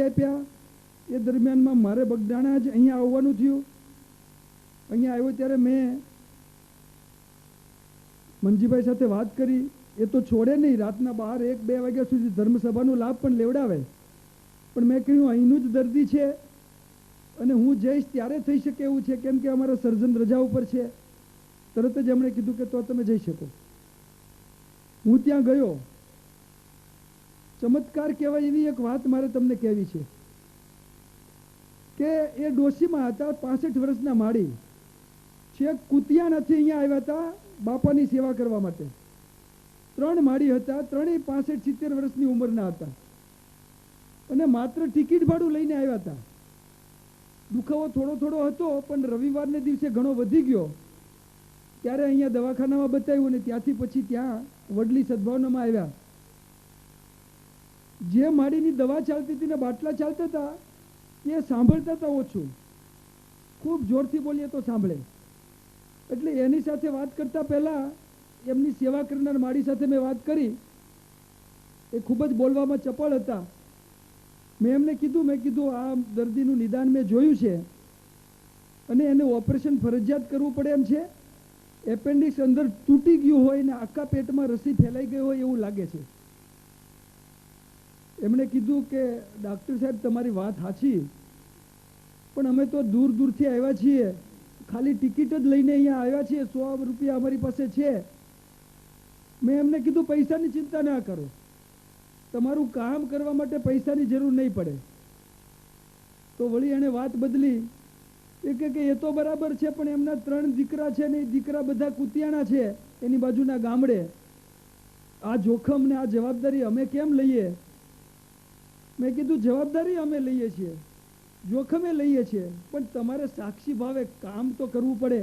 આપ્યા એ દરમિયાનમાં મારે બગદાણા જ અહીંયા આવવાનું થયું. અહીંયા આવ્યો ત્યારે મેં મંજીભાઈ સાથે વાત કરી. એ તો છોડે નહીં, રાતના 12-1-2 વાગ્યા સુધી ધર્મસભાનો લાભ પણ લેવડાવે. પણ મેં કહ્યું અહીંનું જ દર્દી છે અને હું જઈશ ત્યારે થઈ શકે એવું છે, કેમ કે અમારા સર્જન રજા ઉપર છે. તરત જ એમણે કીધું કે તો તમે જઈ શકો. હું ત્યાં ગયો. ચમત્કાર કહેવાય એવી એક વાત મારે તમને કહેવી છે કે એ ડોશીમાં હતા 65 વર્ષના માળી, છેક કુતિયાણાથી અહીંયા આવ્યા હતા બાપાની સેવા કરવા માટે. 3 માળી હતા, ત્રણેય 65-70 વર્ષની ઉંમરના હતા અને માત્ર ટિકિટ ભાડું લઈને આવ્યા હતા. દુખાવો થોડો થોડો હતો પણ રવિવારને દિવસે ઘણો વધી ગયો. ત્યારે અહીંયા દવાખાનામાં બતાવ્યું ને ત્યાંથી પછી ત્યાં વડલી સદભાવનામાં આવ્યા. જે માડીની દવા ચાલતી હતી ને બાટલા ચાલતા હતા એ સાંભળતા હતા ઓછું, ખૂબ જોરથી બોલીએ તો સાંભળે. એટલે એની સાથે વાત કરતા પહેલા એમની સેવા કરનાર માડી સાથે મેં વાત કરી. એ ખૂબ જ બોલવામાં ચપળ હતા. મેં એમને કીધું, આ દર્દીનું નિદાન મેં જોયું છે અને એને ઓપરેશન ફરજિયાત કરવું પડે એમ છે. એપેન્ડિક્સ અંદર તૂટી ગયું હોય ને આખા પેટમાં રસી ફેલાઈ ગઈ હોય એવું લાગે છે. એમણે કીધું કે ડાક્ટર સાહેબ તમારી વાત સાચી, પણ અમે તો દૂર દૂરથી આવ્યા છીએ, ખાલી ટિકિટ જ લઈને અહીંયા આવ્યા છીએ, 100 રૂપિયા અમારી પાસે છે. મેં એમને કીધું પૈસાની ચિંતા ના કરો, તમારું કામ કરવા માટે પૈસાની જરૂર નહીં પડે. તો વળી એણે વાત બદલી. એ કે એ તો બરાબર છે પણ એમના 3 દીકરા છે ને એ દીકરા બધા કુતિયાણા છે એની બાજુના ગામડે. આ જોખમ ને આ જવાબદારી અમે કેમ લઈએ? મેં કીધું જવાબદારી અમે લઈએ છીએ, જોખમે લઈએ છીએ, પણ તમારે સાક્ષી ભાવે કામ તો કરવું પડે.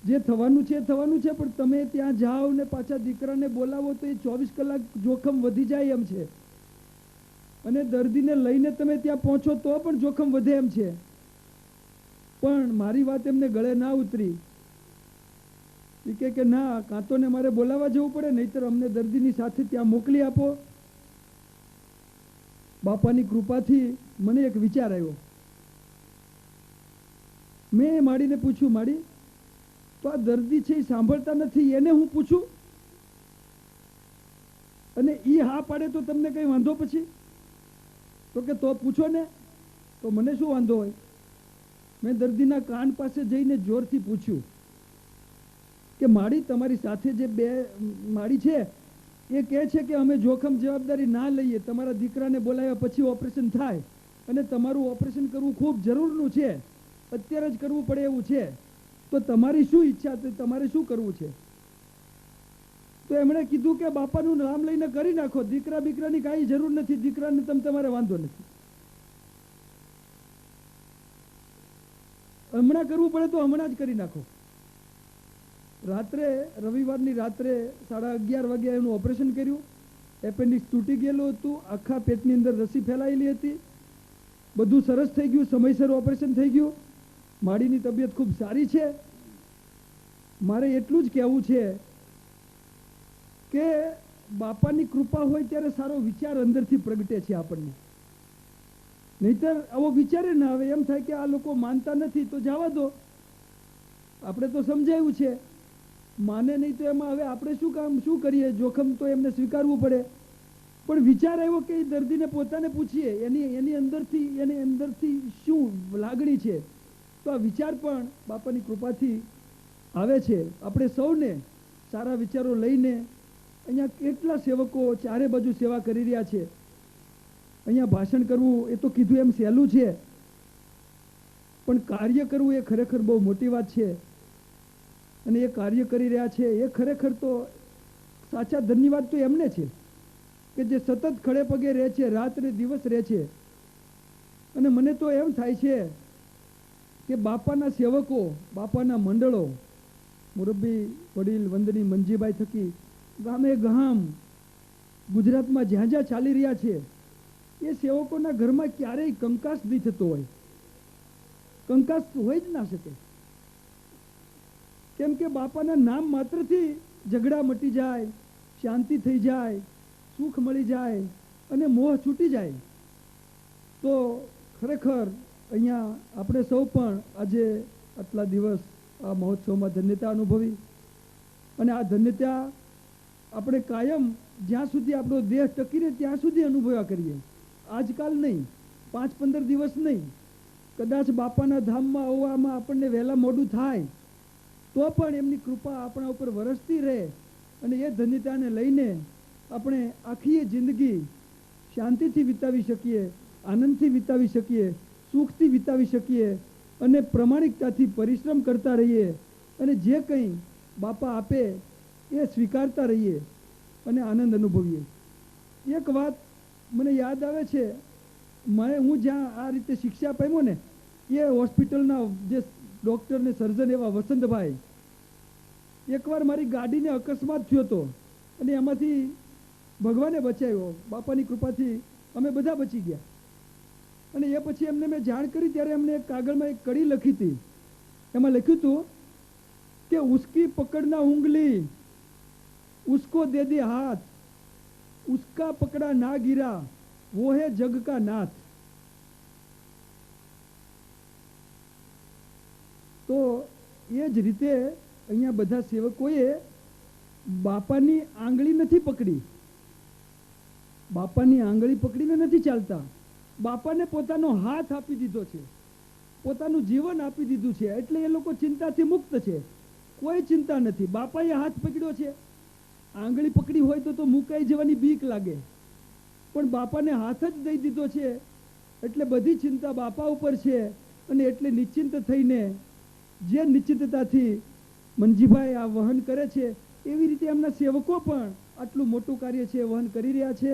જે થવાનું છે થવાનું છે, પણ તમે ત્યાં જાઓ ને પાછા દીકરાને બોલાવો તો એ 24 કલાક જોખમ વધી જાય એમ છે. અને દર્દીને લઈને તમે ત્યાં પહોંચો તો પણ જોખમ વધે એમ છે. પણ મારી વાત એમને ગળે ના ઉતરી. એ કે ના, કાં તો ને મારે બોલાવવા જવું પડે, નહીતર અમને દર્દીની સાથે ત્યાં મોકલી આપો. બાપાની કૃપાથી મને એક વિચાર આવ્યો. મેં માડીને પૂછ્યું, માડી તો આ દર્દી છે એ સાંભળતા નથી, એને હું પૂછું અને એ હા પાડે તો તમને કઈ વાંધો પછી? તો કે તો પૂછો ને. તો મને શું વાંધો હોય? મેં દર્દીના કાન પાસે જઈને જોરથી પૂછ્યું કે માડી તમારી સાથે જે 2 માડી છે એ કહે છે કે અમે જોખમ જવાબદારી ના લઈએ, તમારા દીકરાને બોલાવ્યા પછી ઓપરેશન થાય અને તમારું ઓપરેશન કરવું ખૂબ જરૂરનું છે, અત્યારે જ કરવું પડે એવું છે, તો તમારી શું ઈચ્છા છે, તમારે શું કરવું છે? તો એમણે કીધું કે બાપાનું નામ લઈને કરી નાખો, દીકરા બીકરાની કાંઈ જરૂર નથી, દીકરાને તમારે વાંધો નથી, હમણાં કરવું પડે તો હમણાં જ કરી નાખો. રાત્રે, રવિવારની રાત્રે 11:30 વાગે એનું ઓપરેશન કર્યું. એપેન્ડિક્સ તૂટી ગયેલું હતું, આખા પેટની અંદર રસી ફેલાયેલી હતી, બધું સરસ થઈ ગયું, સમયસર ઓપરેશન થઈ ગયું. માડીની તબિયત ખૂબ સારી છે. મારે એટલું જ કહેવું છે કે બાપાની કૃપા હોય ત્યારે સારો વિચાર અંદરથી પ્રગટે છે આપણને, નહીતર આવો વિચારે ના આવે. એમ થાય કે આ લોકો માનતા નથી તો જવા દો, આપણે તો સમજાયું છે, માને નહીં તો એમાં હવે આપણે શું કામ, શું કરીએ? જોખમ તો એમને સ્વીકારવું પડે. પણ વિચાર આવ્યો કે એ દર્દીને પોતાને પૂછીએ એની અંદરથી શું લાગણી છે. તો આ વિચાર પણ બાપાની કૃપાથી આવે છે. આપણે સૌને સારા વિચારો લઈને, અહીંયા કેટલા સેવકો ચારે બાજુ સેવા કરી રહ્યા છે. અહીંયા ભાષણ કરવું એ તો કીધું એમ સહેલું છે, પણ કાર્ય કરવું એ ખરેખર બહુ મોટી વાત છે. અને એ કાર્ય કરી રહ્યા છે એ ખરેખર તો સાચા ધન્યવાદ તો એમને છે કે જે સતત ખડે પગે રહે છે, રાત ને દિવસ રહે છે. અને મને તો એમ થાય છે કે બાપાના સેવકો, બાપાના મંડળો, મુરબ્બી વડીલ વંદની મંજીભાઈ થકી ગામે ગામ ગુજરાતમાં જ્યાં જ્યાં ચાલી રહ્યા છે એ સેવકોના ઘરમાં ક્યારેય કંકાસ નહીં થતો હોય. કંકાસ હોય જ ના શકે, કેમ કે બાપાના નામ માત્રથી ઝઘડા મટી જાય, શાંતિ થઈ જાય, સુખ મળી જાય અને મોહ છૂટી જાય. તો ખરેખર અહીંયા આપણે સૌ પણ આજે આટલા દિવસ આ મહોત્સવમાં ધન્યતા અનુભવી અને આ ધન્યતા આપણે કાયમ જ્યાં સુધી આપણો દેહ ટકી રહે ત્યાં સુધી અનુભવ્યા કરીએ. આજકાલ નહીં, 5-15 દિવસ નહીં, કદાચ બાપાના ધામમાં આવવામાં આપણને વહેલા મોડું થાય તો પણ એમની કૃપા આપણા ઉપર વરસતી રહે અને એ ધન્યતાને લઈને આપણે આખી જિંદગી શાંતિથી વિતાવી શકીએ, આનંદથી વિતાવી શકીએ, સુખથી વિતાવી શકીએ અને પ્રમાણિકતાથી પરિશ્રમ કરતા રહીએ અને જે કંઈ બાપા આપે એ સ્વીકારતા રહીએ અને આનંદ અનુભવીએ. એક વાત મને યાદ આવે છે, હું જ્યાં આ રીતે શિક્ષા પામ્યો ને એ હોસ્પિટલના જે ડૉક્ટર ને સર્જન એવા વસંતભાઈ, એકવાર મારી ગાડીને અકસ્માત થયો હતો અને એમાંથી ભગવાને બચાવ્યો, બાપાની કૃપાથી અમે બધા બચી ગયા. અને એ પછી એમને મેં જાણ કરી ત્યારે એમને એક કાગળમાં એક કડી લખી હતી. એમાં લખ્યું હતું કે ઉસકી પકડના ઉંગલી उसको दे दे हाथ, उसका पकड़ा ना गिरा वो है जग का नाथ. તો એ જ રીતે અહીંયા બધા સેવકોએ બાપાની આંગળી નથી પકડી, બાપાની આંગળી પકડીને નથી ચાલતા, બાપાને પોતાનો હાથ આપી દીધો છે, પોતાનું જીવન આપી દીધું છે. એટલે એ લોકો ચિંતાથી મુક્ત છે, કોઈ ચિંતા નથી. બાપાએ હાથ પકડ્યો છે, આંગળી પકડી હોય તો મુકાઈ જવાની બીક લાગે, પણ બાપાને હાથ જ દઈ દીધો છે એટલે બધી ચિંતા બાપા ઉપર છે. અને એટલે નિશ્ચિંત થઈને જે નિશ્ચિતતાથી મંજીભાઈ આ વહન કરે છે એવી રીતે એમના સેવકો પણ આટલું મોટું કાર્ય છે વહન કરી રહ્યા છે.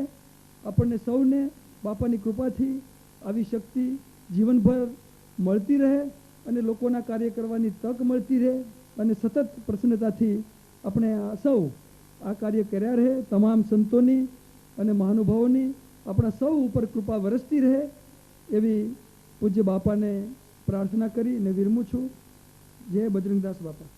આપણને સૌને બાપાની કૃપાથી આવી શક્તિ જીવનભર મળતી રહે અને લોકોના કાર્ય કરવાની તક મળતી રહે અને સતત પ્રસન્નતાથી આપણે સૌ આ કાર્ય કર્યા રહે. તમામ સંતોની અને મહાનુભાવોની આપણા સૌ ઉપર કૃપા વરસતી રહે એવી પૂજ્ય બાપાને પ્રાર્થના કરીને વિરમું છું. જય બજરંગદાસ બાપા.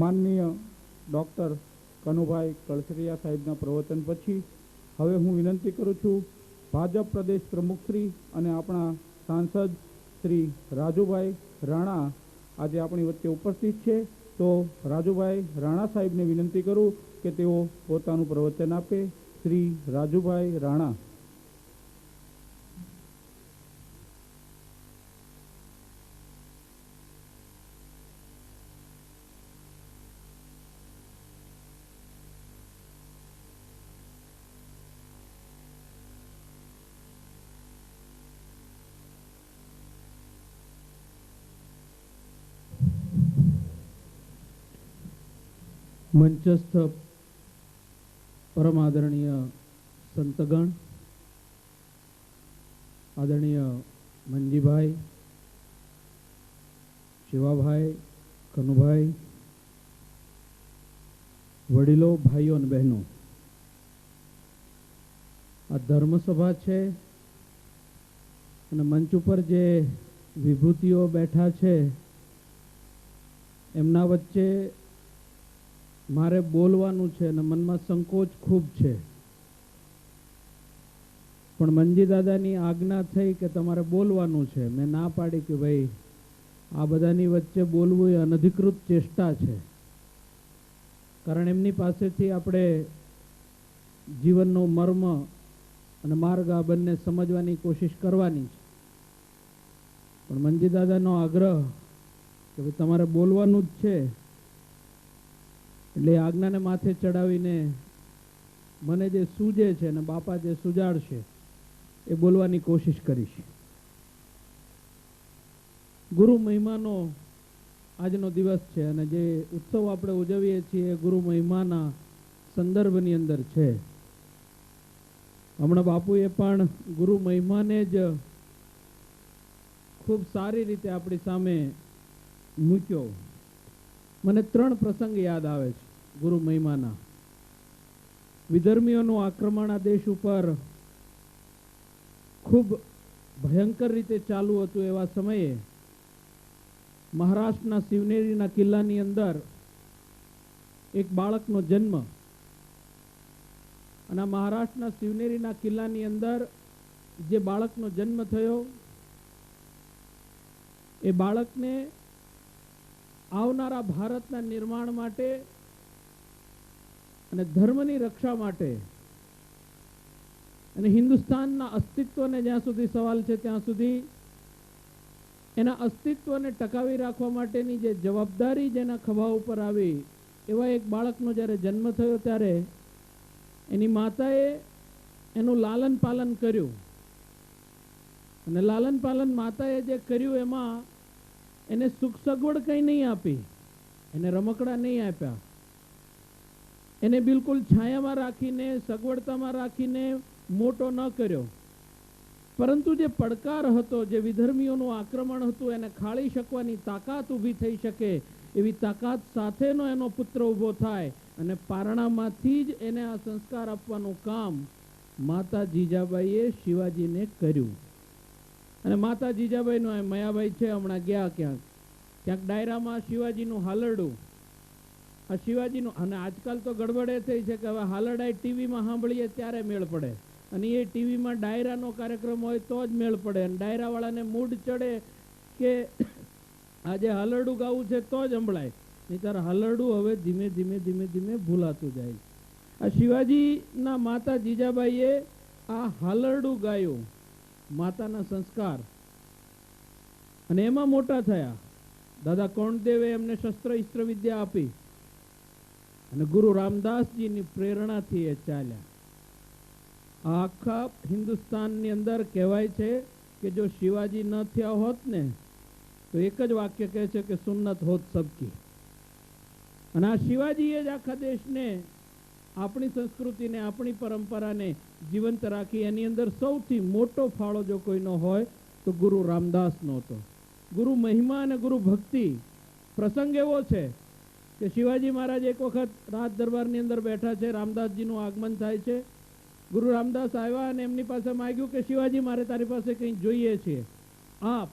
માનનીય ડૉક્ટર કનુભાઈ કળસરિયા સાહેબના પ્રવચન પછી હવે હું વિનંતી કરું છું ભાજપ પ્રદેશ પ્રમુખ શ્રી અને આપણા સાંસદ શ્રી રાજુભાઈ રાણા આજે આપણી વચ્ચે ઉપસ્થિત છે. તો રાજુભાઈ રાણા સાહેબને વિનંતી કરું કે તેઓ પોતાનું પ્રવચન આપે. શ્રી રાજુભાઈ રાણા. મંચસ્થ પરમ આદરણીય સંતગણ, આદરણીય મંજીભાઈ, શિવાભાઈ, કનુભાઈ, વડીલો, ભાઈઓ અને બહેનો, આ ધર્મસભા છે અને મંચ ઉપર જે વિભૂતિઓ બેઠા છે એમના વચ્ચે મારે બોલવાનું છે અને મનમાં સંકોચ ખૂબ છે, પણ મંજી દાદાની આજ્ઞા થઈ કે તમારે બોલવાનું છે. મેં ના પાડી કે ભાઈ આ બધાની વચ્ચે બોલવું એ અનધિકૃત ચેષ્ટા છે, કારણ એમની પાસેથી આપણે જીવનનો મર્મ અને માર્ગ આ બંને સમજવાની કોશિશ કરવાની છે. પણ મંજી દાદાનો આગ્રહ કે ભાઈ તમારે બોલવાનું જ છે એટલે આજ્ઞાને માથે ચડાવીને મને જે સૂજે છે અને બાપા જે સુજાડશે એ બોલવાની કોશિશ કરીશ. ગુરુ મહિમાનો આજનો દિવસ છે અને જે ઉત્સવ આપણે ઉજવીએ છીએ એ ગુરુ મહિમાના સંદર્ભની અંદર છે. હમણાં બાપુએ પણ ગુરુ મહિમાને જ ખૂબ સારી રીતે આપણી સામે મૂક્યો. મને 3 પ્રસંગ યાદ આવે છે ગુરુ મહિમાના. વિધર્મીઓનું આક્રમણ આ દેશ ઉપર ખૂબ ભયંકર રીતે ચાલુ હતું એવા સમયે મહારાષ્ટ્રના શિવનેરીના કિલ્લાની અંદર એક બાળકનો જન્મ અને આ મહારાષ્ટ્રના શિવનેરીના કિલ્લાની અંદર જે બાળકનો જન્મ થયો એ બાળકને આવનારા ભારતના નિર્માણ માટે અને ધર્મની રક્ષા માટે અને હિન્દુસ્તાનના અસ્તિત્વને જ્યાં સુધી સવાલ છે ત્યાં સુધી એના અસ્તિત્વને ટકાવી રાખવા માટેની જે જવાબદારી જેના ખભા ઉપર આવી એવા એક બાળકનો જ્યારે જન્મ થયો ત્યારે એની માતાએ એનું લાલન પાલન કર્યું અને લાલન પાલન માતાએ જે કર્યું એમાં એને સુખ સગવડ કંઈ નહીં આપી, એને રમકડા નહીં આપ્યા, એને બિલકુલ છાયામાં રાખીને સગવડતામાં રાખીને મોટો ન કર્યો, પરંતુ જે પડકાર હતો, જે વિધર્મીઓનું આક્રમણ હતું એને ખાળી શકવાની તાકાત ઊભી થઈ શકે એવી તાકાત સાથેનો એનો પુત્ર ઊભો થાય અને પારણામાંથી જ એને આ સંસ્કાર આપવાનું કામ માતા જીજાબાઈએ શિવાજીને કર્યું. અને માતા જીજાબાઈનો મયાભાઈ છે, હમણાં ગયા ક્યાંક ડાયરામાં શિવાજીનું હાલરડું, આ શિવાજીનું, અને આજકાલ તો ગડબડ એ થઈ છે કે હવે હાલરડાઈ ટીવીમાં સાંભળીએ ત્યારે મેળ પડે, અને એ ટીવીમાં ડાયરાનો કાર્યક્રમ હોય તો જ મેળ પડે, અને ડાયરાવાળાને મૂડ ચડે કે આજે હાલરડું ગાવું છે તો જ સંભળાય, નહીંતર હાલરડું હવે ધીમે ધીમે ધીમે ધીમે ભૂલાતું જાય. આ શિવાજીના માતા જીજાબાઈએ આ હાલરડું ગાયું, માતાના સંસ્કાર, અને એમાં મોટા થયા. દાદા કોણદેવે એમને શસ્ત્ર ઇસ્ત્ર વિદ્યા આપી અને ગુરુ રામદાસજીની પ્રેરણાથી એ ચાલ્યા. આખા હિન્દુસ્તાનની અંદર કહેવાય છે કે જો શિવાજી ન થયા હોત ને તો એક જ વાક્ય કહે છે કે સુન્નત હોત સબકી. અને આ શિવાજીએ જ આખા દેશને, આપણી સંસ્કૃતિને, આપણી પરંપરાને જીવંત રાખી. એની અંદર સૌથી મોટો ફાળો જો કોઈનો હોય તો ગુરુ રામદાસનો હતો. ગુરુ મહિમા અને ગુરુ ભક્તિ. પ્રસંગ એવો છે કે શિવાજી મહારાજ એક વખત રાજ દરબારની અંદર બેઠા છે, રામદાસજીનું આગમન થાય છે. ગુરુ રામદાસ આવ્યા અને એમની પાસે માંગ્યું કે શિવાજી મારે તારી પાસે કંઈ જોઈએ છે, આપ.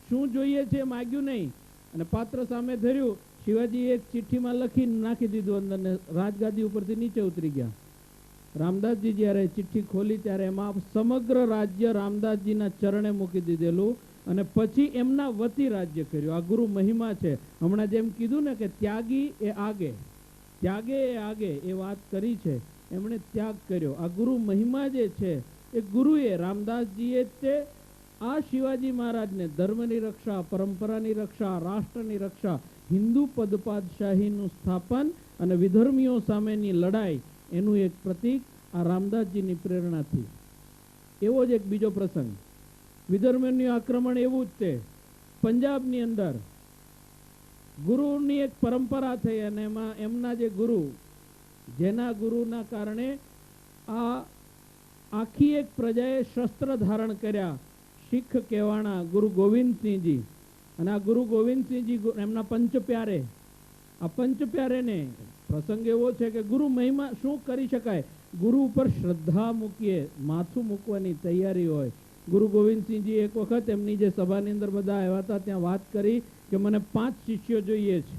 શું જોઈએ છે માંગ્યું નહીં, અને પાત્ર સામે ધર્યું. શિવાજી એક ચિઠ્ઠીમાં લખી નાખી દીધું અંદર ને રાજગાદી ઉપરથી નીચે ઉતરી ગયા. રામદાસજી જ્યારે ચિઠ્ઠી ખોલી ત્યારે એમાં સમગ્ર રાજ્ય રામદાસજીના ચરણે મૂકી દીધેલું અને પછી એમના વતી રાજ્ય કર્યું. આ ગુરુ મહિમા છે. હમણાં જેમ કીધું ને કે ત્યાગી એ આગે, ત્યાગે એ આગે, એ વાત કરી છે, એમણે ત્યાગ કર્યો. આ ગુરુ મહિમા જે છે એ ગુરુએ, રામદાસજીએ તે આ શિવાજી મહારાજને ધર્મની રક્ષા, પરંપરાની રક્ષા, રાષ્ટ્રની રક્ષા, હિન્દુ પદપાદશાહીનું સ્થાપન અને વિધર્મીઓ સામેની લડાઈ, એનું એક પ્રતીક આ રામદાસજીની પ્રેરણાથી. એવો જ એક બીજો પ્રસંગ, વિધર્મીઓનું આક્રમણ એવું જ તે પંજાબની અંદર ગુરુની એક પરંપરા થઈ અને એમાં એમના જે ગુરુ, જેના ગુરુના કારણે આ આખી એક પ્રજાએ શસ્ત્ર ધારણ કર્યા, શીખ કહેવાના ગુરુ ગોવિંદસિંહજી. અને આ ગુરુ ગોવિંદસિંહજી એમના પંચ પ્યારે, આ પંચ પ્યારેને પ્રસંગ એવો છે કે ગુરુ મહિમા શું કરી શકાય, ગુરુ ઉપર શ્રદ્ધા મૂકીએ, માથું મૂકવાની તૈયારી હોય. ગુરુ ગોવિંદસિંહજી એક વખત એમની જે સભાની અંદર બધા આવ્યા હતા ત્યાં વાત કરી કે મને 5 શિષ્યો જોઈએ છે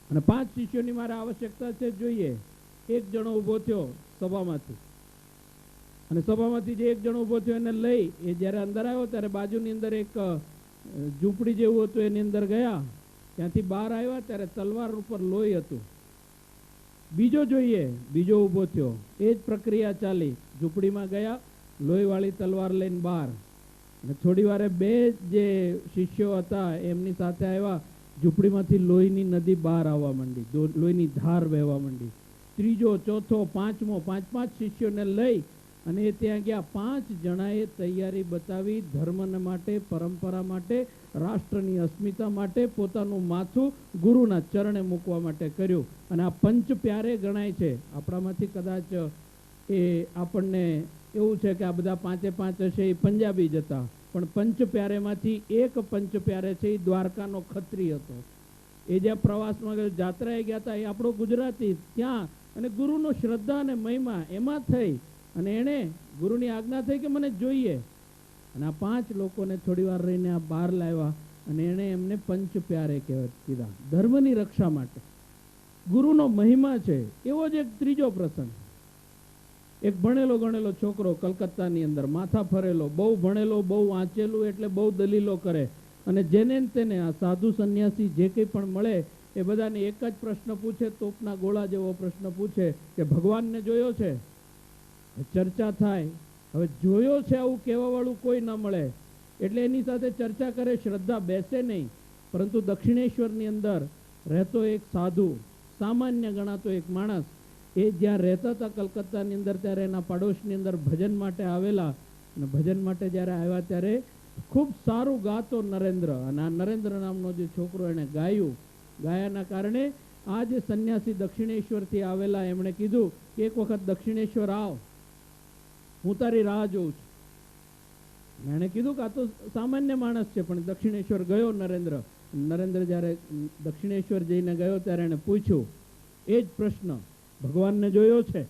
અને 5 શિષ્યોની મારે આવશ્યકતા છે, જોઈએ. એક જણો ઊભો થયો સભામાંથી, અને સભામાંથી જે એક જણો ઊભો થયો એને લઈ એ જ્યારે અંદર આવ્યો ત્યારે બાજુની અંદર એક ઝૂંપડી જેવું હતું, એની અંદર ગયા. ત્યાંથી બહાર આવ્યા ત્યારે તલવાર ઉપર લોહી હતું. બીજો જોઈએ, બીજો ઊભો થયો, એ જ પ્રક્રિયા ચાલી. ઝૂંપડીમાં ગયા, લોહીવાળી તલવાર લઈને બહાર, અને થોડી વારે 2 જે શિષ્યો હતા એમની સાથે આવ્યા. ઝૂંપડીમાંથી લોહીની નદી બહાર આવવા માંડી, લોહીની ધાર વહેવા માંડી. ત્રીજો, ચોથો, પાંચમો, 5 શિષ્યોને લઈ અને એ ત્યાં ગયા. 5 જણાએ તૈયારી બતાવી, ધર્મને માટે, પરંપરા માટે, રાષ્ટ્રની અસ્મિતા માટે પોતાનું માથું ગુરુના ચરણે મૂકવા માટે કર્યું. અને આ પંચ પ્યારે ગણાય છે. આપણામાંથી કદાચ એ આપણને એવું છે કે આ બધા 5 હશે એ પંજાબી જ હતા, પણ પંચ પ્યારેમાંથી એક પંચ પ્યારે છે એ દ્વારકાનો ખત્રી હતો. એ જ્યાં પ્રવાસમાં ગયો, જાત્રાએ ગયા હતા, એ આપણો ગુજરાતી ત્યાં. અને ગુરુનો શ્રદ્ધા અને મહિમા એમાં થઈ અને એણે ગુરુની આજ્ઞા થઈ કે મને જોઈએ. અને આ 5 લોકોને થોડી વાર રહીને આ બહાર લાવ્યા અને એણે એમને પંચ પ્યારે કીધા, ધર્મની રક્ષા માટે. ગુરુનો મહિમા છે. એવો જ એક ત્રીજો પ્રસંગ. એક ભણેલો ગણેલો છોકરો કલકત્તાની અંદર, માથા ફરેલો, બહુ ભણેલો, બહુ વાંચેલું, એટલે બહુ દલીલો કરે, અને જેને ને તેને આ સાધુ સંન્યાસી જે કંઈ પણ મળે એ બધાને એક જ પ્રશ્ન પૂછે, તોપના ગોળા જેવો પ્રશ્ન પૂછે કે ભગવાનને જોયો છે? ચર્ચા થાય. હવે જોયો છે આવું કહેવા વાળું કોઈ ન મળે એટલે એની સાથે ચર્ચા કરે, શ્રદ્ધા બેસે નહીં. પરંતુ દક્ષિણેશ્વરની અંદર રહેતો એક સાધુ, સામાન્ય ગણાતો એક માણસ, એ જ્યાં રહેતા હતા કલકત્તાની અંદર, ત્યારે એના પાડોશની અંદર ભજન માટે આવેલા, અને ભજન માટે જ્યારે આવ્યા ત્યારે ખૂબ સારું ગાતો નરેન્દ્ર, અને આ નરેન્દ્ર નામનો જે છોકરો એને ગાયાના કારણે આ જે સંન્યાસી દક્ષિણેશ્વરથી આવેલા એમણે કીધું કે એક વખત દક્ષિણેશ્વર આવ, હું તારી રાહ જોઉં છું. એણે કીધું કે આ તો સામાન્ય માણસ છે, પણ દક્ષિણેશ્વર ગયો નરેન્દ્ર જ્યારે દક્ષિણેશ્વર જઈને ગયો ત્યારે એને પૂછ્યું એ જ પ્રશ્ન, ભગવાનને જોયો છે?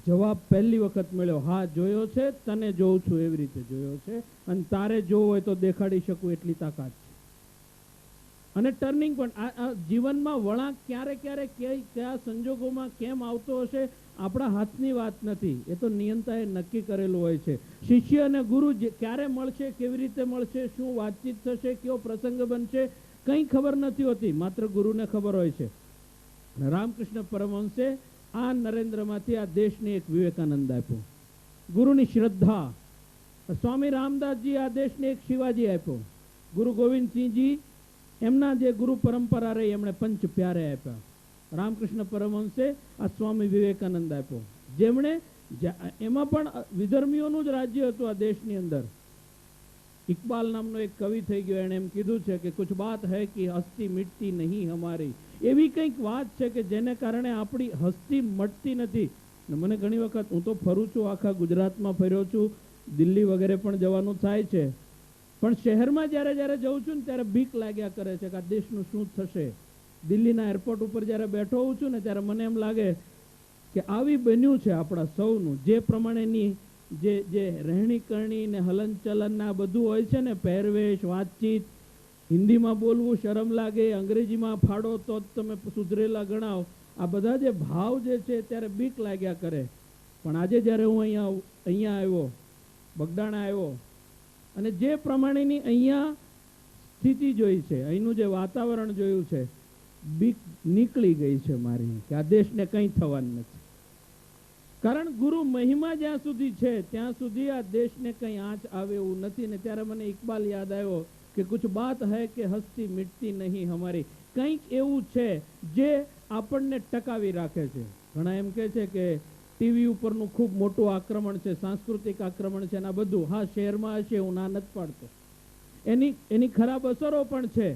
જવાબ પહેલી વખત મળ્યો, હા જોયો છે, તને જોઉં છું એવી રીતે જોયો છે, અને તારે જોવું હોય તો દેખાડી શકું એટલી તાકાત છે. અને ટર્નિંગ પોઈન્ટ, આ જીવનમાં વળાંક ક્યારે ક્યારે કયા સંજોગોમાં કેમ આવતો હશે આપણા હાથની વાત નથી, એ તો નિયંતાએ નક્કી કરેલું હોય છે. શિષ્ય અને ગુરુ ક્યારે મળશે, કેવી રીતે મળશે, શું વાતચીત થશે, કયો પ્રસંગ બનશે, કંઈ ખબર નથી હોતી, માત્ર ગુરુને ખબર હોય છે. અને રામકૃષ્ણ પરમહંસે આ નરેન્દ્રમાંથી આ દેશને એક વિવેકાનંદ આપ્યો, ગુરુની શ્રદ્ધા. સ્વામી રામદાસજી આ દેશને એક શિવાજી આપ્યો. ગુરુ ગોવિંદસિંહજી એમના જે ગુરુ પરંપરા રહી એમણે પંચ પ્યારે આપ્યા. રામકૃષ્ણ પરમહંસે આ સ્વામી વિવેકાનંદ આપ્યો, જેમણે એમાં પણ વિધર્મીઓનું જ રાજ્ય હતું આ દેશની અંદર. ઇકબાલ નામનો એક કવિ થઈ ગયો, એણે એમ કીધું છે કે કુછ બાત હૈ કે હસ્તી મિટતી નહીં હમારી. એવી કંઈક વાત છે કે જેને કારણે આપણી હસ્તી મટતી નથી. મને ઘણી વખત, હું તો ફરું છું, આખા ગુજરાતમાં ફર્યો છું, દિલ્હી વગેરે પણ જવાનું થાય છે, પણ શહેરમાં જ્યારે જઉં છું ને ત્યારે બીક લાગ્યા કરે છે કે આ દેશનું શું થશે. દિલ્હીના એરપોર્ટ ઉપર જ્યારે બેઠો હોઉં છું ને ત્યારે મને એમ લાગે કે આવી બન્યું છે આપણા સૌનું, જે પ્રમાણેની જે રહેણી કરણી ને હલનચલન ના બધું હોય છે ને, પહેરવેશ, વાતચીત, હિન્દીમાં બોલવું શરમ લાગે, અંગ્રેજીમાં ફાડો તો જ તમે સુધરેલા ગણાવ, આ બધા જે ભાવ જે છે ત્યારે બીક લાગ્યા કરે. પણ આજે જ્યારે હું અહીંયા આવ્યો, બગદાણા આવ્યો, અને જે પ્રમાણેની અહીંયા સ્થિતિ જોઈ છે, અહીંનું જે વાતાવરણ જોયું છે, બીક નીકળી ગઈ છે મારી કે આ દેશને કંઈ થવાનું નથી. કારણ ગુરુ મહિમા જ્યાં સુધી છે ત્યાં સુધી આ દેશને કંઈ આંચ આવે એવું નથી. ને ત્યારે મને ઇકબાલ યાદ આવ્યો કે કુછ બાત હૈ કે હસ્તી મિટતી નહીં હમારી. કંઈક એવું છે જે આપણને ટકાવી રાખે છે. ઘણા એમ કહે છે કે ટીવી ઉપરનું ખૂબ મોટું આક્રમણ છે, સાંસ્કૃતિક આક્રમણ છે, આ બધું. હા, શહેરમાં હશે, હું ના નથી પાડતો, એની ખરાબ અસરો પણ છે,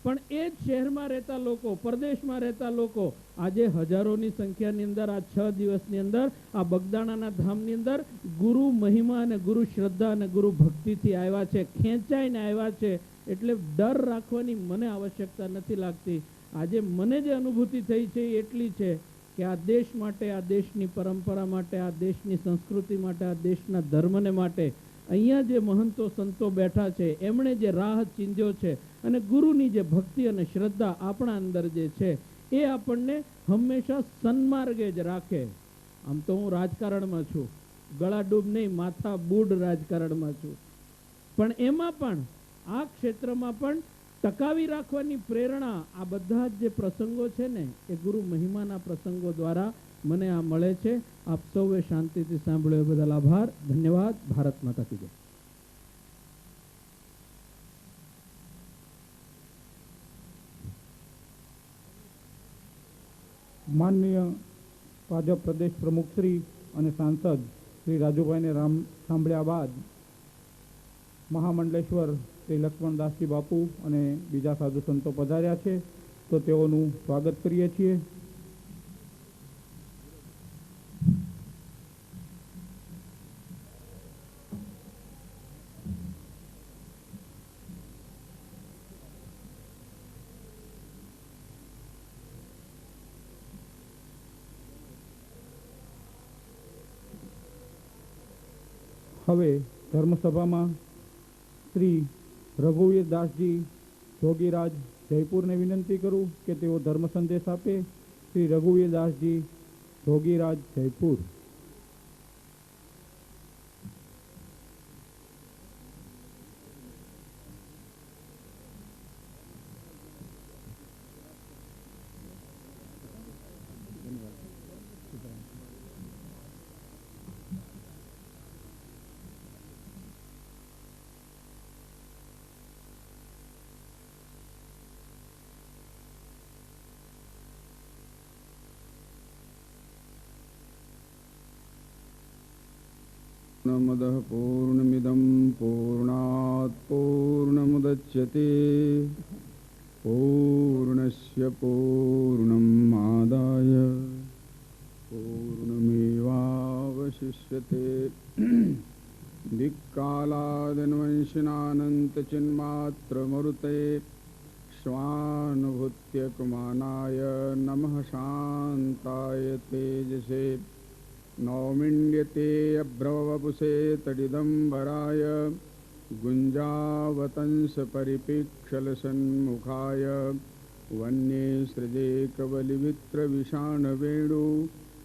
પણ એ જ શહેરમાં રહેતા લોકો, પરદેશમાં રહેતા લોકો આજે હજારોની સંખ્યાની અંદર આ 6 દિવસની અંદર આ બગદાણાના ધામની અંદર ગુરુ મહિમા અને ગુરુ શ્રદ્ધા અને ગુરુ ભક્તિથી આવ્યા છે, ખેંચાઈને આવ્યા છે. એટલે ડર રાખવાની મને આવશ્યકતા નથી લાગતી. આજે મને જે અનુભૂતિ થઈ છે એ એટલી છે કે આ દેશ માટે, આ દેશની પરંપરા માટે, આ દેશની સંસ્કૃતિ માટે, આ દેશના ધર્મને માટે અહીંયા જે મહંતો સંતો બેઠા છે એમણે જે રાહ ચીંધ્યો છે, અને ગુરુની જે ભક્તિ અને શ્રદ્ધા આપણા અંદર જે છે એ આપણને હંમેશા સન્માર્ગે જ રાખે. આમ તો હું રાજકારણમાં છું, ગળા ડૂબ નહીં, માથા બૂડ રાજકારણમાં છું, પણ એમાં પણ આ ક્ષેત્રમાં પણ ટકાવી રાખવાની પ્રેરણા આ બધા જ જે પ્રસંગો છે ને એ ગુરુ મહિમાના પ્રસંગો દ્વારા મને આ મળે છે. આપ સૌએ શાંતિથી સાંભળ્યો એ બદલ આભાર, ધન્યવાદ. ભારત માતા કી જય. માનનીય ભાજપ પ્રદેશ પ્રમુખ શ્રી અને સાંસદ શ્રી રાજુભાઈને સાંભળ્યા બાદ મહામંડલેશ્વર શ્રી લક્ષ્મણદાસજી બાપુ અને બીજા સાધુ સંતો પધાર્યા છે, તો તેઓનું સ્વાગત કરીએ છીએ. હવે ધર્મસભામાં શ્રી રઘુવીર દાસજી જોગીરાજ જયપુરને વિનંતી કરું કે તેઓ ધર્મ સંદેશ આપે. શ્રી રઘુવીરદાસજી, જોગીરાજ, જયપુર. पूर्णमदः पूर्णमिदं पूर्णात् पूर्णमुदच्यते पूर्णस्य पूर्णमादाय पूर्णमेवावशिष्यते. दिक्कालादन्वंशिनानन्तचिन्मात्रमरुते स्वानुभूत्यकुमानाय नमः शान्ताय तेजसे. नौमिण्यते अभ्रवपुषे तडिदम्बराय गुञ्जावतंस परिपीक्षलसन्मुखाय वन्ये सृजे कवलिवित्रविषाणवेणु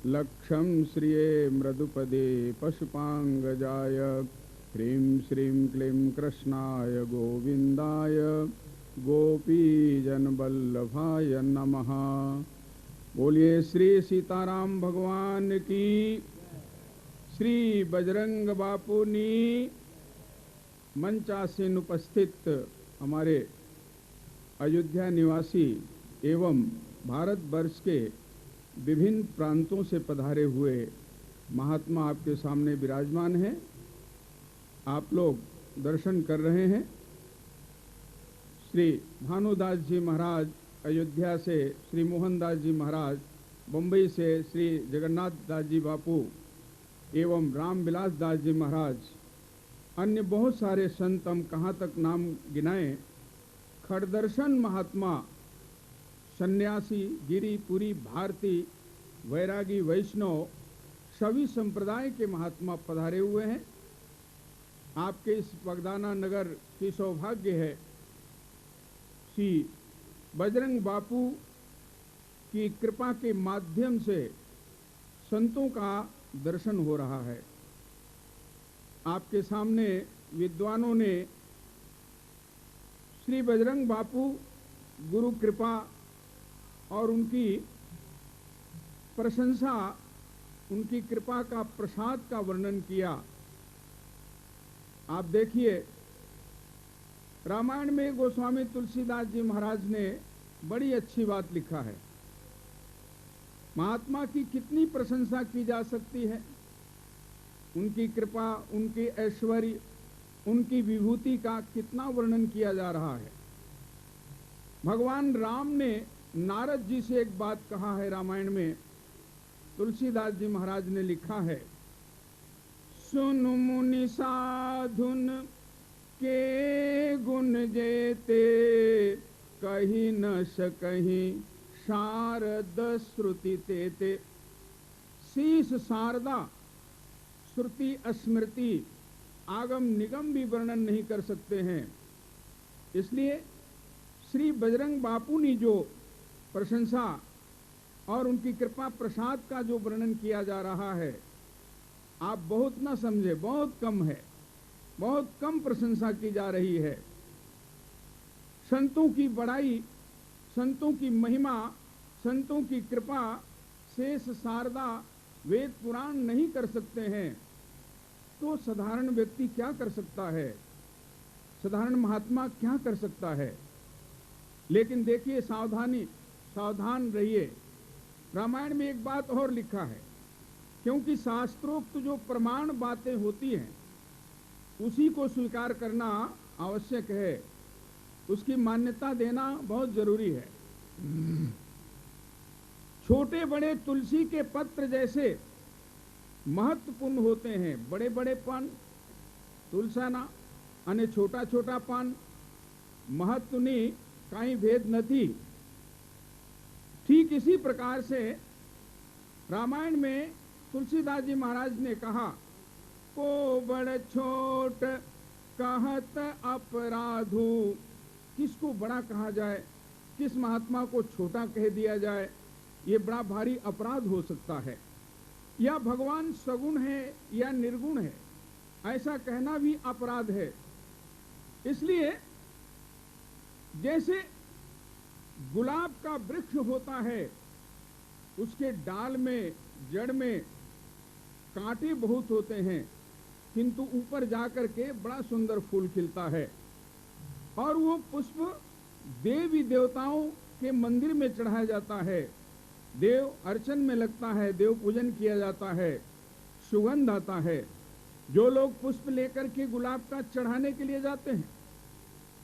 लक्षं श्रिये मृदुपदे पशुपाङ्गजाय. ह्रीं श्रीं क्लीं कृष्णाय गोविन्दाय गोपीजनवल्लभाय नमः. बोलिए श्री सीताराम भगवान की, श्री बजरंग बापू नी. मंचासीन उपस्थित हमारे अयोध्या निवासी एवं भारत वर्ष के विभिन्न प्रांतों से पधारे हुए महात्मा आपके सामने विराजमान हैं. आप लोग दर्शन कर रहे हैं. श्री भानुदास जी महाराज अयोध्या से, श्री मोहनदास जी महाराज बम्बई से, श्री जगन्नाथ दास जी बापू एवं रामविलास दास जी महाराज, अन्य बहुत सारे संत, हम कहाँ तक नाम गिनाएं. खड़दर्शन महात्मा, सन्यासी, गिरिपुरी, भारती, वैरागी, वैष्णव, सभी संप्रदाय के महात्मा पधारे हुए हैं. आपके इस बगदाना नगर की सौभाग्य है. श्री बजरंग बापू की कृपा के माध्यम से संतों का दर्शन हो रहा है. आपके सामने विद्वानों ने श्री बजरंग बापू, गुरु कृपा और उनकी प्रशंसा, उनकी कृपा का प्रसाद का वर्णन किया. आप देखिए, रामायण में गोस्वामी तुलसीदास जी महाराज ने बड़ी अच्छी बात लिखा है. महात्मा की कितनी प्रशंसा की जा सकती है. उनकी कृपा, उनके ऐश्वर्य, उनकी विभूति का कितना वर्णन किया जा रहा है. भगवान राम ने नारद जी से एक बात कहा है रामायण में. तुलसीदास जी महाराज ने लिखा है, सुन मुनि साधुन के गुण जेते, कही न सकही शारद श्रुति तेते. शीश शारदा, श्रुति स्मृति, आगम निगम भी वर्णन नहीं कर सकते हैं. इसलिए श्री बजरंग बापू ने जो प्रशंसा और उनकी कृपा प्रसाद का जो वर्णन किया जा रहा है, आप बहुत ना समझे, बहुत कम है, बहुत कम प्रशंसा की जा रही है. संतों की बड़ाई, संतों की महिमा, संतों की कृपा शेष शारदा, वेद पुराण नहीं कर सकते हैं, तो साधारण व्यक्ति क्या कर सकता है, साधारण महात्मा क्या कर सकता है. लेकिन देखिए, सावधान रहिए. रामायण में एक बात और लिखा है, क्योंकि शास्त्रोक्त जो प्रमाण बातें होती हैं उसी को स्वीकार करना आवश्यक है, उसकी मान्यता देना बहुत जरूरी है. छोटे बड़े तुलसी के पत्र जैसे महत्वपूर्ण होते हैं. बड़े बड़े पान तुलसाना અને छोटा छोटा पान महत्वनी काई भेद नहीं. ठीक इसी प्रकार से रामायण में तुलसीदास जी महाराज ने कहा, को बड़ छोट कहत अपराधु. किसको बड़ा कहा जाए, किस महात्मा को छोटा कह दिया जाए, ये बड़ा भारी अपराध हो सकता है। या भगवान सगुण है या निर्गुण है, ऐसा कहना भी अपराध है। इसलिए जैसे गुलाब का वृक्ष होता है, उसके डाल में, जड़ में कांटे बहुत होते हैं, किंतु ऊपर जाकर के बड़ा सुंदर फूल खिलता है। और वो पुष्प देवी देवताओं के मंदिर में चढ़ाया जाता है, देव अर्चन में लगता है, देव पूजन किया जाता है, सुगंध आता है। जो लोग पुष्प लेकर के गुलाब का चढ़ाने के लिए जाते हैं,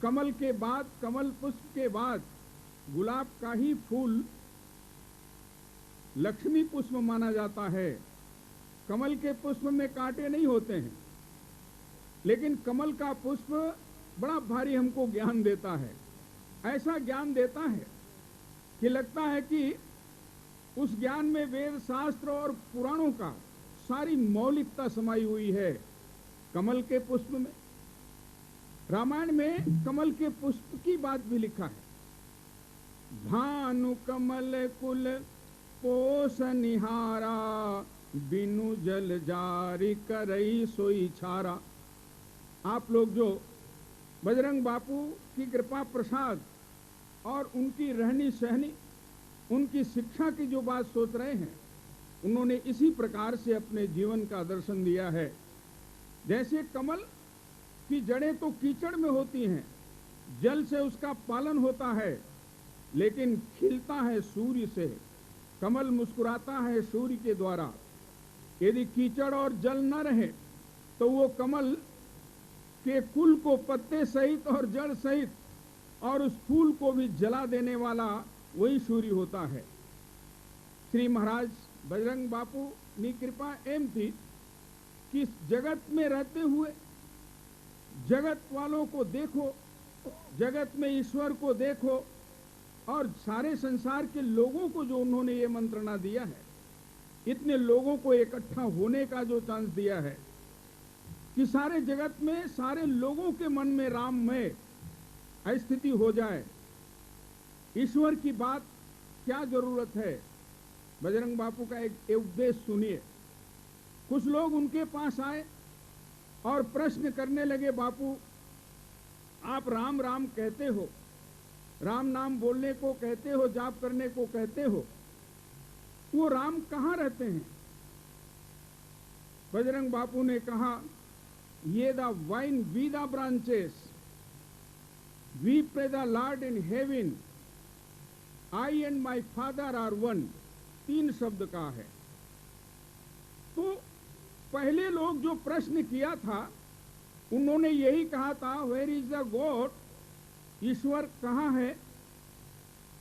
कमल के बाद, कमल पुष्प के बाद गुलाब का ही फूल लक्ष्मी पुष्प माना जाता है। कमल के पुष्प में कांटे नहीं होते हैं, लेकिन कमल का पुष्प बड़ा भारी हमको ज्ञान देता है। ऐसा ज्ञान देता है कि लगता है कि उस ज्ञान में वेद शास्त्र और पुराणों का सारी मौलिकता समाई हुई है कमल के पुष्प में। रामायण में कमल के पुष्प की बात भी लिखा है। भानु कमल कुल पोष निहारा, बिनु जल जारी करई सोई छारा। आप लोग जो बजरंग बापू की कृपा प्रसाद और उनकी रहनी सहनी, उनकी शिक्षा की जो बात सोच रहे हैं, उन्होंने इसी प्रकार से अपने जीवन का दर्शन दिया है। जैसे कमल की जड़ें तो कीचड़ में होती हैं, जल से उसका पालन होता है, लेकिन खिलता है सूर्य से। कमल मुस्कुराता है सूर्य के द्वारा। यदि कीचड़ और जल न रहे तो वो कमल के कुल को पत्ते सहित और जड़ सहित और उस फूल को भी जला देने वाला वही सूर्य होता है। श्री महाराज बजरंग बापू की कृपा एम थी कि जगत में रहते हुए जगत वालों को देखो, जगत में ईश्वर को देखो, और सारे संसार के लोगों को जो उन्होंने ये मंत्रणा दिया है, इतने लोगों को इकट्ठा होने का जो चांस दिया है कि सारे जगत में सारे लोगों के मन में राममय स्थिति हो जाए, ईश्वर की बात क्या जरूरत है। बजरंग बापू का एक उपदेश सुनिए। कुछ लोग उनके पास आए और प्रश्न करने लगे, बापू आप राम राम कहते हो, राम नाम बोलने को कहते हो, जाप करने को कहते हो, वो राम कहाँ रहते हैं? बजरंग बापू ने कहा, ये the vine we the branches, we pray the lord in heaven, I and my father are one. 3 शब्द का है। तो पहले लोग जो प्रश्न किया था, उन्होंने यही कहा था, वेयर इज द गॉड, ईश्वर कहाँ है?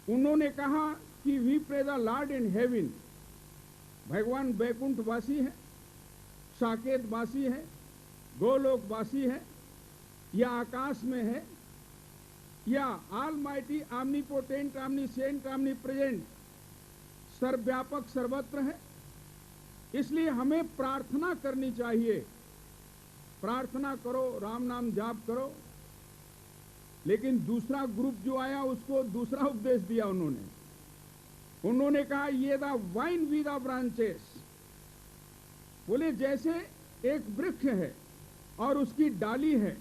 उन्होंने कहा कि we pray the lord in heaven, भगवान बैकुंठ वासी है, साकेत वासी है, गोलोक वासी है, या आकाश में है, या ऑलमाइटी, ऑमनीपोटेंट, ऑमनीसेंट, ऑमनीप्रेजेंट, सर्वव्यापक सर्वत्र है। इसलिए हमें प्रार्थना करनी चाहिए। प्रार्थना करो, राम नाम जाप करो। लेकिन दूसरा ग्रुप जो आया, उसको दूसरा उपदेश दिया उन्होंने कहा, ये the vine we the branches. बोले जैसे एक वृक्ष है और उसकी डाली है,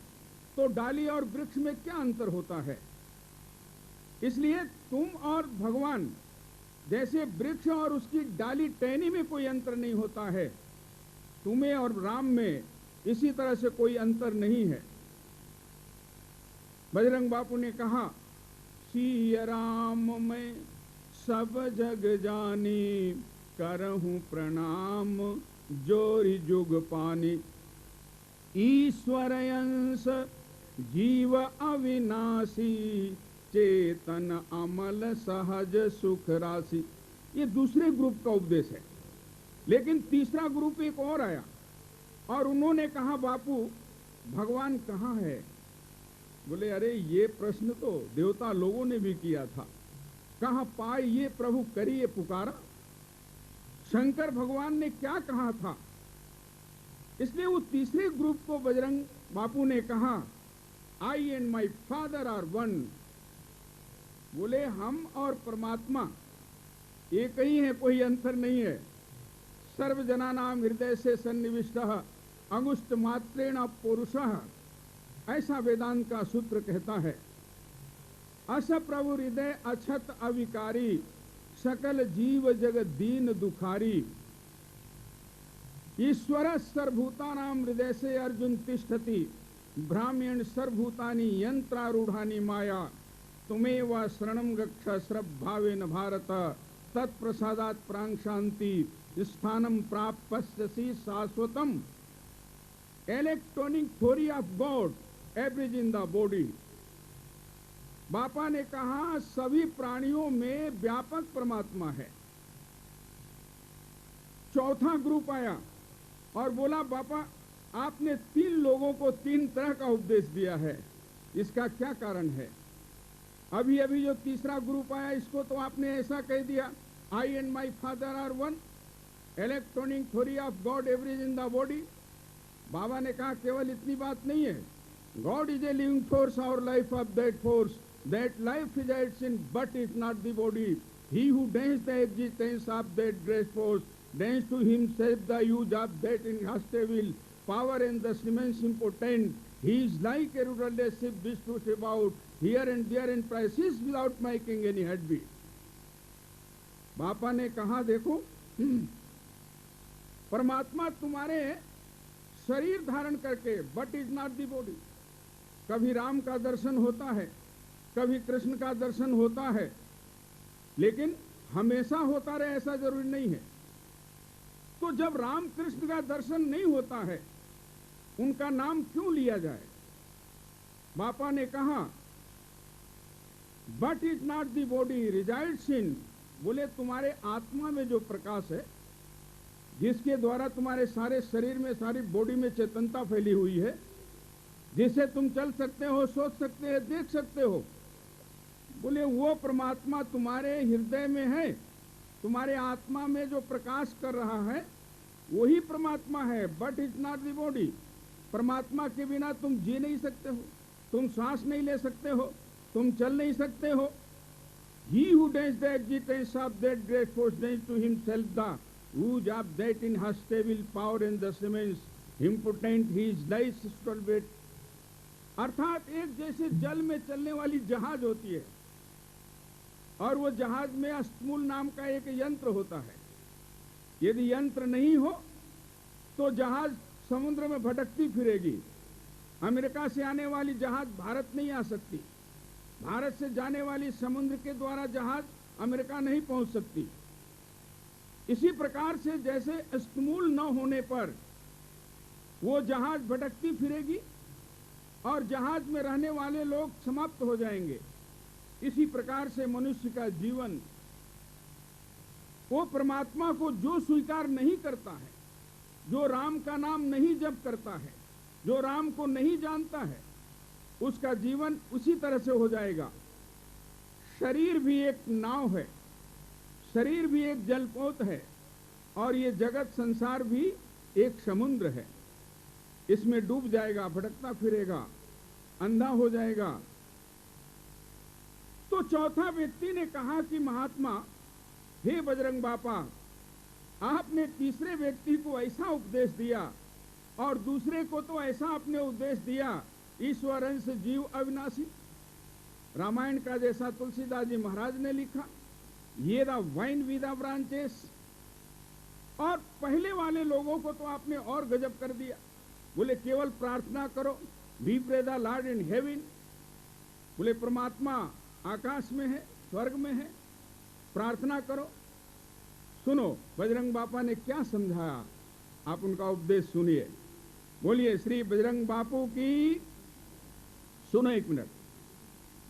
तो डाली और वृक्ष में क्या अंतर होता है? इसलिए तुम और भगवान जैसे वृक्ष और उसकी डाली टहनी में कोई अंतर नहीं होता है, तुम्हें और राम में इसी तरह से कोई अंतर नहीं है। बजरंग बापू ने कहा, सिय राम मैं सब जग जानी, करहूं प्रणाम जोरि जुग पानी। ईश्वर अंश जीव अविनाशी, चेतन अमल सहज सुख राशि। ये दूसरे ग्रुप का उपदेश है। लेकिन तीसरा ग्रुप एक और आया और उन्होंने कहा, बापू भगवान कहाँ है? बोले अरे ये प्रश्न तो देवता लोगों ने भी किया था, कहाँ पाइए प्रभु करिए पुकारा। शंकर भगवान ने क्या कहा था? इसलिए वो तीसरे ग्रुप को बजरंग बापू ने कहा, I and my father are one. बोले हम और परमात्मा एक ही है, कोई अंतर नहीं है। सर्वजनानाम हृदय से सन्निविष्टः अंगुष्ठ मात्रेण पुरुषः, ऐसा वेदांत का सूत्र कहता है। अस प्रभु हृदय अछत अविकारी, सकल जीव जग दीन दुखारी। ईश्वर सर्वभूतानाम हृदय से अर्जुन तिष्ठति, ब्राह्मण सर्वभूतानि यंत्रारूढ़ानि माया, तुमेव शरणं गच्छ श्रद्धावेन भारत, तत्प्रसादात् प्रांग शांति स्थानम प्राप्स्यसि शाश्वतम। Electronic theory of God average in the body. Bapa ने कहा सभी प्राणियों में व्यापक परमात्मा है। चौथा ग्रुप आया और बोला बापा आपने 3 लोगों को 3 तरह का उपदेश दिया है, इसका क्या कारण है? अभी अभी जो तीसरा ग्रुप आया इसको तो आपने ऐसा कह दिया, I and my father are one, electronic theory of God average in the body. Baba ने कहा केवल इतनी बात नहीं है, God is a living force और life of that force, that life resides in but is not the body. He who denies the existence of that great force denies to himself the use of that inexhaustible power and thus remains impotent. He is like a rudderless ship which floats about here and there and passes without making any headway. बापा ने कहा देखो परमात्मा तुम्हारे शरीर धारण करके but is not the body. कभी राम का दर्शन होता है, कभी कृष्ण का दर्शन होता है, लेकिन हमेशा होता रहे ऐसा जरूरी नहीं है। तो जब राम कृष्ण का दर्शन नहीं होता है उनका नाम क्यों लिया जाए? बापा ने कहा but is not the body resides इन, बोले तुम्हारे आत्मा में जो प्रकाश है जिसके द्वारा तुम्हारे सारे शरीर में सारी बॉडी में चेतनता फैली हुई है, जिससे तुम चल सकते हो, सोच सकते हो, देख सकते हो, बोले वो परमात्मा तुम्हारे हृदय में है। तुम्हारे आत्मा में जो प्रकाश कर रहा है वही परमात्मा है, but is not the body. परमात्मा के बिना तुम जी नहीं सकते हो, तुम सांस नहीं ले सकते हो, तुम चल नहीं सकते हो। He who denies the existence of that great force denies to himself the use of that inexhaustible power and thus remains impotent. He is lies stalwart. अर्थात एक जैसे जल में चलने वाली जहाज होती है और वो जहाज में अस्तमूल नाम का एक यंत्र होता है। यदि यंत्र नहीं हो तो जहाज समुद्र में भटकती फिरेगी। अमेरिका से आने वाली जहाज भारत नहीं आ सकती, भारत से जाने वाली समुद्र के द्वारा जहाज अमेरिका नहीं पहुंच सकती। इसी प्रकार से जैसे अस्तमूल न होने पर वो जहाज भटकती फिरेगी और जहाज में रहने वाले लोग समाप्त हो जाएंगे, इसी प्रकार से मनुष्य का जीवन वो परमात्मा को जो स्वीकार नहीं करता है, जो राम का नाम नहीं जप करता है, जो राम को नहीं जानता है, उसका जीवन उसी तरह से हो जाएगा। शरीर भी एक नाव है, शरीर भी एक जलपोत है और ये जगत संसार भी एक समुद्र है। इसमें डूब जाएगा, भटकता फिरेगा, अंधा हो जाएगा। तो चौथा व्यक्ति ने कहा कि महात्मा, हे बजरंग बापा, आपने तीसरे व्यक्ति को ऐसा उपदेश दिया और दूसरे को तो ऐसा आपने उपदेश दिया, ईश्वर अंश जीव अविनाशी। रामायण का जैसा तुलसीदास जी महाराज ने लिखा, ये the wine with the branches. और पहले वाले लोगों को तो आपने और गजब कर दिया, बोले केवल प्रार्थना करो, we pray the lord in heaven. बोले परमात्मा आकाश में है, स्वर्ग में है, प्रार्थना करो। सुनो बजरंग बापा ने क्या समझाया, आप उनका उपदेश सुनिए। बोलिए श्री बजरंग बापू की। सुनो एक मिनट।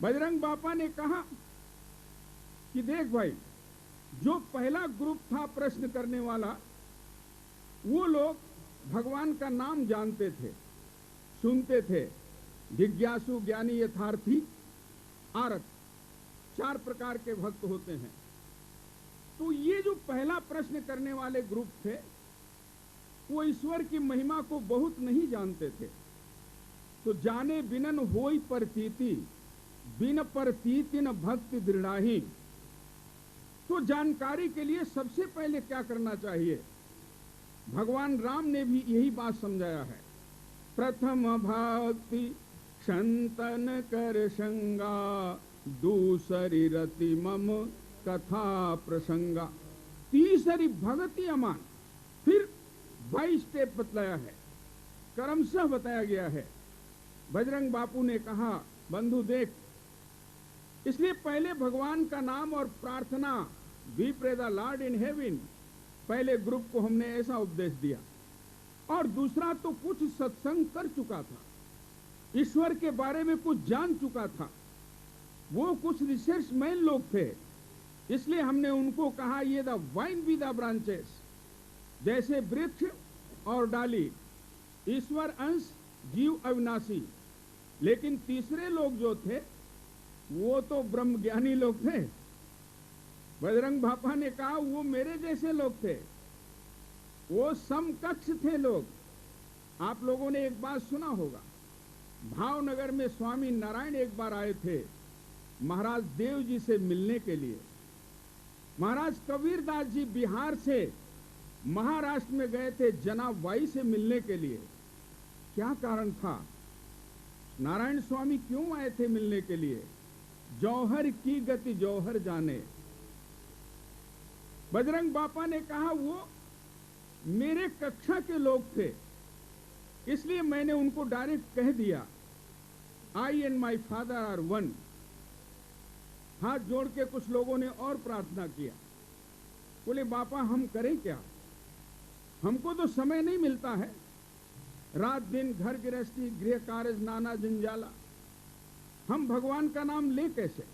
बजरंग बापा ने कहा कि देख भाई, जो पहला ग्रुप था प्रश्न करने वाला, वो लोग भगवान का नाम जानते थे, सुनते थे, जिज्ञासु, ज्ञानी, यथार्थी, आरत, 4 प्रकार के भक्त होते हैं। तो ये जो पहला प्रश्न करने वाले ग्रुप थे वो ईश्वर की महिमा को बहुत नहीं जानते थे। तो जाने बिनन होई प्रतीति, बिन प्रतीतिन भक्ति दृढ़ाही। तो जानकारी के लिए सबसे पहले क्या करना चाहिए? भगवान राम ने भी यही बात समझाया है। प्रथम भक्ति संतन कर संगा, दूसरी रति मम कथा प्रसंगा। तीसरी भक्ति अमान। फिर 22 स्टेप बतलाया है, क्रमशः बताया गया है। बजरंग बापू ने कहा, बंधु देख, इसलिए पहले भगवान का नाम और प्रार्थना, we pray the lord in heaven, पहले ग्रुप को हमने ऐसा उपदेश दिया। और दूसरा तो कुछ सत्संग कर चुका था, ईश्वर के बारे में कुछ जान चुका था, वो कुछ रिसर्च मैन लोग थे, इसलिए हमने उनको कहा ये the wine be the branches, जैसे वृक्ष और डाली, ईश्वर अंश, जीव अविनाशी। लेकिन तीसरे लोग जो थे वो तो ब्रह्म ज्ञानी लोग थे। बजरंग बापा ने कहा वो मेरे जैसे लोग थे, वो समकक्ष थे लोग। आप लोगों ने एक बात सुना होगा, भावनगर में स्वामी नारायण एक बार आए थे महाराज देव जी से मिलने के लिए। महाराज कबीरदास जी बिहार से महाराष्ट्र में गए थे जनाब वाई से मिलने के लिए। क्या कारण था? नारायण स्वामी क्यों आए थे मिलने के लिए? जौहर की गति जौहर जाने। बजरंग बापा ने कहा वो मेरे कक्षा के लोग थे, इसलिए मैंने उनको डायरेक्ट कह दिया, I and my father are one. हाथ जोड़ के कुछ लोगों ने और प्रार्थना किया। बोले बापा हम करें क्या, हमको तो समय नहीं मिलता है, रात दिन घर गृहस्थी, गृह कार्य, नाना जंजाला, हम भगवान का नाम ले कैसे,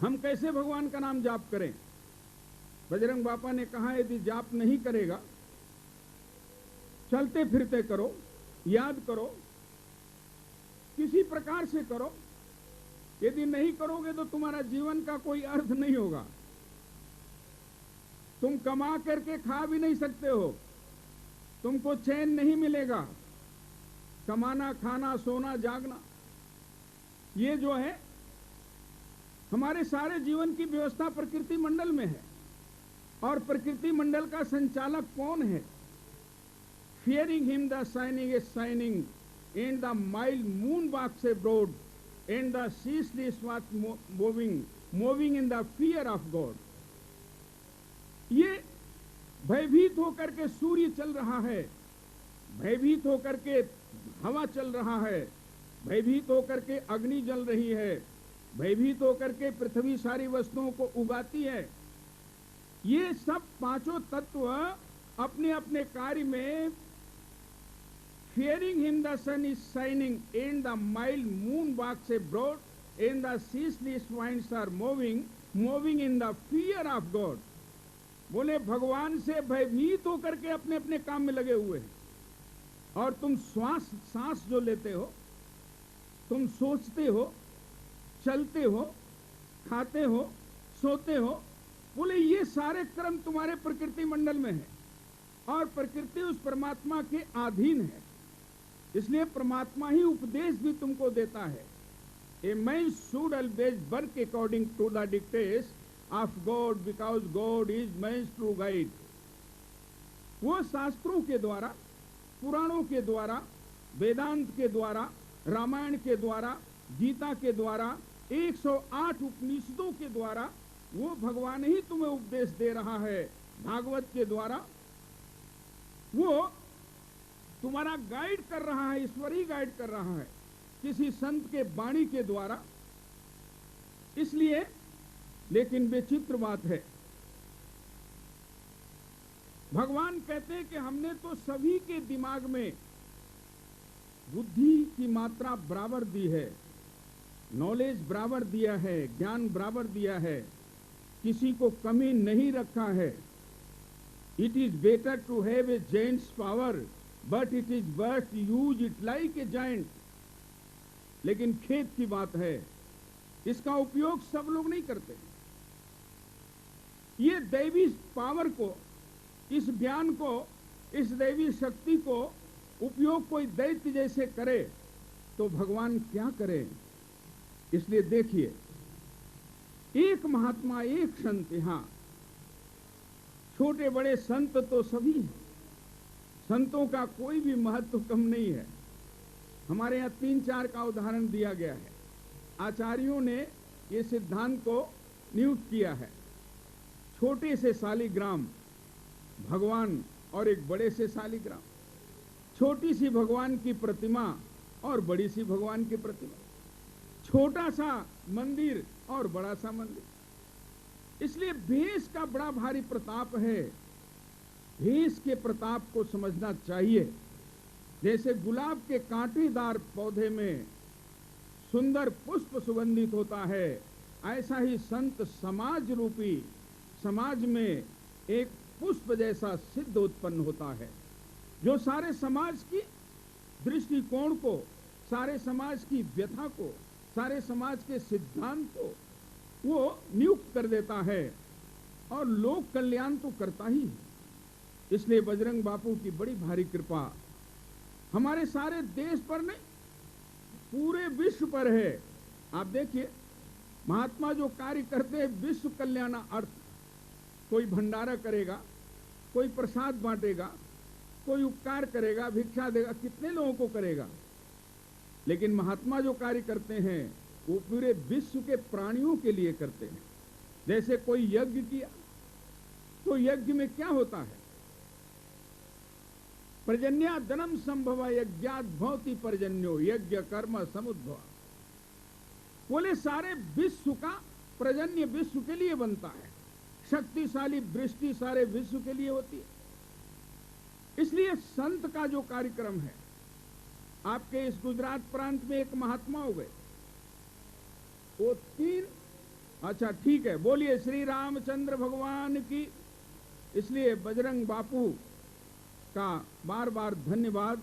हम कैसे भगवान का नाम जाप करें? बजरंग बापा ने कहा यदि जाप नहीं करेगा, चलते फिरते करो, याद करो, किसी प्रकार से करो। यदि नहीं करोगे तो तुम्हारा जीवन का कोई अर्थ नहीं होगा। तुम कमा करके खा भी नहीं सकते हो, तुमको चैन नहीं मिलेगा। कमाना, खाना, सोना, जागना, ये जो है हमारे सारे जीवन की व्यवस्था प्रकृति मंडल में है। और प्रकृति मंडल का संचालक कौन है? Fearing him the shining is shining, and the mild moon walks abroad, and the ceaseless was moving in the fear of God। ये भयभीत होकर के सूर्य चल रहा है, भयभीत होकर के हवा चल रहा है, भयभीत होकर के अग्नि जल रही है, भयभीत होकर के पृथ्वी सारी वस्तुओं को उगाती है। ये सब पांचों तत्व अपने अपने कार्य में fearing him the sun is shining, and the mild moon walks abroad, and the ceaseless winds are moving in the fear of God। बोले भगवान से भयभीत होकर के अपने अपने काम में लगे हुए हैं। और तुम सांस जो लेते हो, तुम सोचते हो, चलते हो, खाते हो, सोते हो, बोले ये सारे क्रम तुम्हारे प्रकृति मंडल में है। और प्रकृति उस परमात्मा के अधीन है, इसलिए परमात्मा ही उपदेश भी तुमको देता है। A man should always work according to the dictates of God, because God is man's true guide. वो शास्त्रों के द्वारा, पुराणों के द्वारा, वेदांत के द्वारा, रामायण के द्वारा, गीता के द्वारा, 108 उपनिषदों के द्वारा वो भगवान ही तुम्हें उपदेश दे रहा है। भागवत के द्वारा वो तुम्हारा गाइड कर रहा है, ईश्वर ही गाइड कर रहा है, किसी संत के वाणी के द्वारा। इसलिए लेकिन विचित्र बात है, भगवान कहते हैं कि हमने तो सभी के दिमाग में बुद्धि की मात्रा बराबर दी है, नॉलेज बराबर दिया है, ज्ञान बराबर दिया है, किसी को कमी नहीं रखा है। It is better to have a gents power, but it is worth use it like a giant. लेकिन खेद की बात है, इसका उपयोग सब लोग नहीं करते। ये दैवी पावर को, इस ज्ञान को, इस दैवी शक्ति को उपयोग कोई दैत्य जैसे करे तो भगवान क्या करे? इसलिए देखिए, एक महात्मा, एक संत, यहां छोटे बड़े संत तो सभी हैं, संतों का कोई भी महत्व कम नहीं है। हमारे यहाँ 3-4 का उदाहरण दिया गया है। आचार्यों ने ये सिद्धांत को नियुक्त किया है, छोटे से शालिग्राम भगवान और एक बड़े से शालिग्राम, छोटी सी भगवान की प्रतिमा और बड़ी सी भगवान की प्रतिमा, छोटा सा मंदिर और बड़ा सा मंदिर। इसलिए भेष का बड़ा भारी प्रताप है। भेष के प्रताप को समझना चाहिए। जैसे गुलाब के कांटेदार पौधे में सुंदर पुष्प सुगंधित होता है, ऐसा ही संत समाज रूपी समाज में एक पुष्प जैसा सिद्ध उत्पन्न होता है, जो सारे समाज की दृष्टिकोण को, सारे समाज की व्यथा को, सारे समाज के सिद्धांत को वो नियुक्त कर देता है और लोक कल्याण तो करता ही है। इसलिए बजरंग बापू की बड़ी भारी कृपा हमारे सारे देश पर नहीं, पूरे विश्व पर है। आप देखिए, महात्मा जो कार्य करते हैं विश्व कल्याण अर्थ, कोई भंडारा करेगा, कोई प्रसाद बांटेगा, कोई उपकार करेगा, भिक्षा देगा, कितने लोगों को करेगा। लेकिन महात्मा जो कार्य करते हैं वो पूरे विश्व के प्राणियों के लिए करते हैं। जैसे कोई यज्ञ किया तो यज्ञ में क्या होता है? पर्जन्या धनम संभव यज्ञात भवति पर्जन्यो यज्ञ कर्म समुद्भव। बोले सारे विश्व का पर्जन्य विश्व के लिए बनता है, शक्तिशाली वृष्टि सारे विश्व के लिए होती है। इसलिए संत का जो कार्यक्रम है, आपके इस गुजरात प्रांत में एक महात्मा हो गए, वो 3, अच्छा ठीक है, बोलिए श्री रामचंद्र भगवान की। इसलिए बजरंग बापू का बार बार धन्यवाद,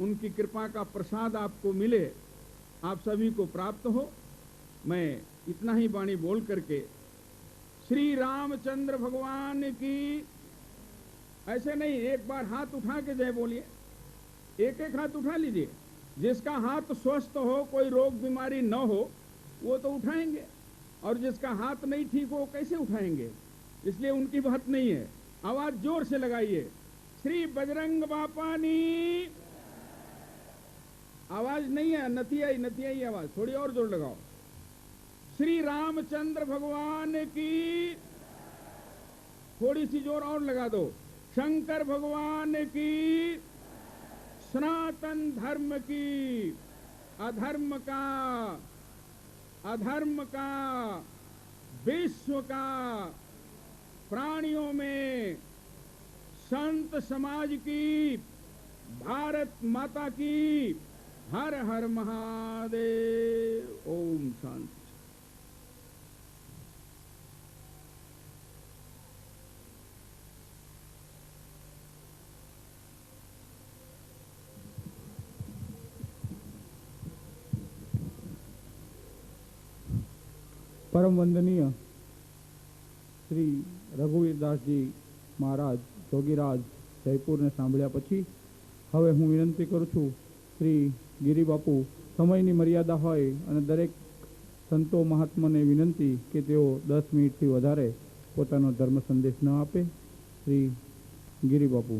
उनकी कृपा का प्रसाद आपको मिले, आप सभी को प्राप्त हो। मैं इतना ही वाणी बोल करके श्री रामचंद्र भगवान की, ऐसे नहीं, एक बार हाथ उठा के जय बोलिए, एक एक हाथ उठा लीजिए। जिसका हाथ स्वस्थ हो, कोई रोग बीमारी न हो, वो तो उठाएंगे, और जिसका हाथ नहीं ठीक हो कैसे उठाएंगे? इसलिए उनकी बात नहीं है। आवाज जोर से लगाइए, श्री बजरंग बापानी। आवाज नहीं है, नती आई आवाज, थोड़ी और जोर लगाओ। श्री रामचंद्र भगवान की, थोड़ी सी जोर और लगा दो। शंकर भगवान की, सनातन धर्म की, अधर्म का, विश्व का, प्राणियों में संत समाज की, भारत माता की, हर हर महादेव। ओम शांति। પરમ વંદનીય શ્રી રઘુવીરદાસજી મહારાજ જોગીરાજ જયપુરને સાંભળ્યા પછી હવે હું વિનંતી કરું છું શ્રી ગિરિબાપુ, સમયની મર્યાદા હોય અને દરેક સંતો મહાત્માને વિનંતી કે તેઓ 10 મિનિટથી વધારે પોતાનો ધર્મ સંદેશ ન આપે. શ્રી ગિરિબાપુ.